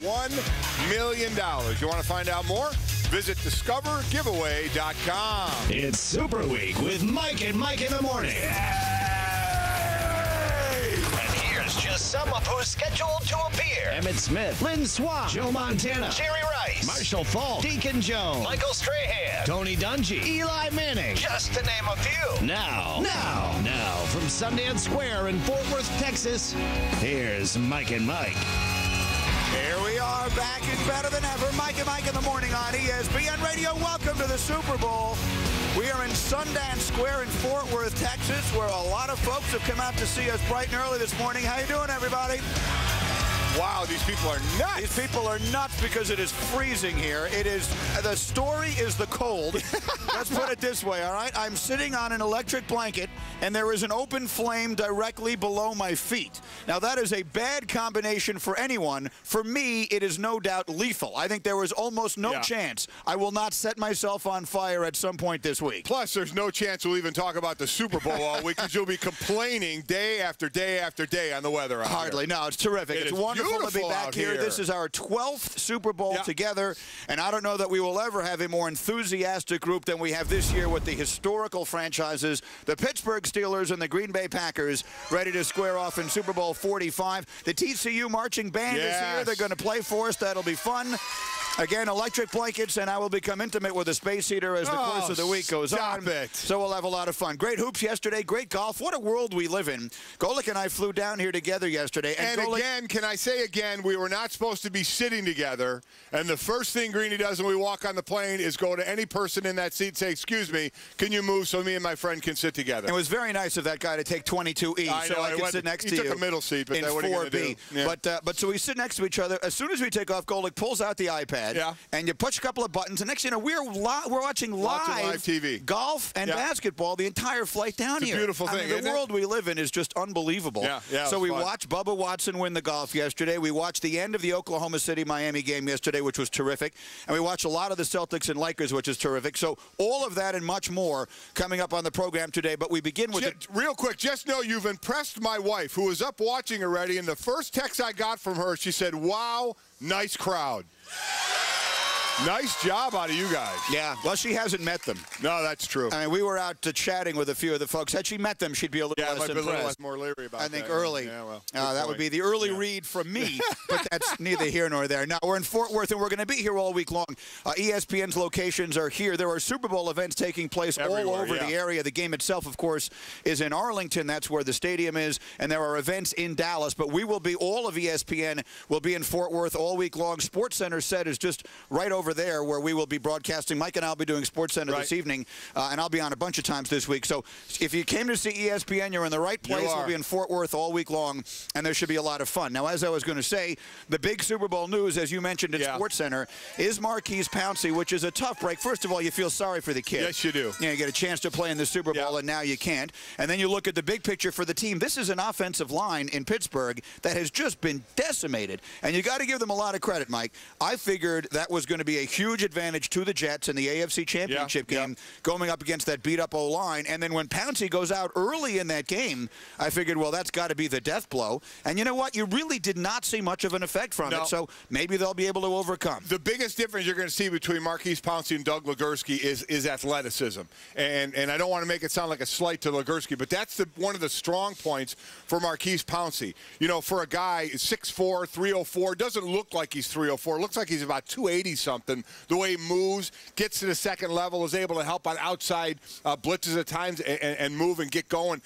$1 million. You want to find out more? Visit discovergiveaway.com. It's Super Week with Mike and Mike in the morning. And here's just some of who's scheduled to appear. Emmett Smith, Lynn Swan, Joe Montana, Jerry Rice, Marshall Falk, Deacon Jones, Michael Strahan, Tony Dungy, Eli Manning. just to name a few. Now, from Sundance Square in Fort Worth, Texas, here's Mike and Mike. Here we are, back and better than ever. Mike and Mike in the morning on ESPN Radio. Welcome to the Super Bowl. We are in Sundance Square in Fort Worth, Texas, where a lot of folks have come out to see us bright and early this morning. How you doing, everybody? Wow, these people are nuts. These people are nuts because it is freezing here. It is, the story is the cold. Let's put it this way, all right? I'm sitting on an electric blanket, and there is an open flame directly below my feet. Now, that is a bad combination for anyone. For me, it is no doubt lethal. I think there is almost no chance I will not set myself on fire at some point this week. Plus, there's no chance we'll even talk about the Super Bowl all week because you'll be complaining day after day after day on the weather out Hardly. here. No, it's terrific. It's wonderful to be back here. This is our 12th Super Bowl together, and I don't know that we will ever have a more enthusiastic group than we have this year with the historical franchises, the Pittsburgh Steelers and the Green Bay Packers, ready to square off in Super Bowl 45. The TCU marching band is here. They're going to play for us. That'll be fun. Again, electric blankets, and I will become intimate with a space heater as the course of the week goes on. So we'll have a lot of fun. Great hoops yesterday, great golf. What a world we live in. Golick and I flew down here together yesterday. And again, can I say again, we were not supposed to be sitting together, and the first thing Greeny does when we walk on the plane is go to any person in that seat and say, excuse me, can you move so me and my friend can sit together? It was very nice of that guy to take 22E so I could sit next to you. He took a middle seat, but in 4B. But so we sit next to each other. As soon as we take off, Golick pulls out the iPad, and you push a couple of buttons, and next thing you know, we're watching live TV, golf and basketball the entire flight down here. It's a beautiful thing. The world we live in is just unbelievable. So we watched Bubba Watson win the golf yesterday. We watched the end of the Oklahoma City-Miami game yesterday, which was terrific. And we watched a lot of the Celtics and Lakers, which is terrific. So all of that and much more coming up on the program today. But we begin with real quick, just know you've impressed my wife, who was up watching already, and the first text I got from her, she said, wow, nice crowd. Nice job out of you guys. Yeah, well, she hasn't met them. No, that's true. I mean, we were out chatting with a few of the folks. Had she met them, she'd be a little less impressed. A little more leery about I think that. early. Yeah, well, that would be the early read from me, but that's neither here nor there. Now, we're in Fort Worth, and we're going to be here all week long. ESPN's locations are here. There are Super Bowl events taking place all over the area. The game itself, of course, is in Arlington. That's where the stadium is, and there are events in Dallas. But we will be, all of ESPN will be in Fort Worth all week long. SportsCenter set is just right over there where we will be broadcasting. Mike and I will be doing SportsCenter this evening, and I'll be on a bunch of times this week. So if you came to see ESPN, you're in the right place. We'll be in Fort Worth all week long, and there should be a lot of fun. Now, as I was going to say, the big Super Bowl news, as you mentioned in SportsCenter, is Maurkice Pouncey, which is a tough break. First of all, you feel sorry for the kid. Yes, you do. You get a chance to play in the Super Bowl, and now you can't. And then you look at the big picture for the team. This is an offensive line in Pittsburgh that has just been decimated, and you got to give them a lot of credit, Mike. I figured that was going to be a huge advantage to the Jets in the AFC Championship game, going up against that beat-up O-line. And then when Pouncey goes out early in that game, I figured, well, that's got to be the death blow. And you know what? You really did not see much of an effect from it, so maybe they'll be able to overcome. The biggest difference you're going to see between Maurkice Pouncey and Doug Legursky is athleticism. And I don't want to make it sound like a slight to Legursky, but that's one of the strong points for Maurkice Pouncey. You know, for a guy 6'4", 304, doesn't look like he's 304. Looks like he's about 280-something, the way he moves, gets to the second level, is able to help on outside blitzes at times and move and get going.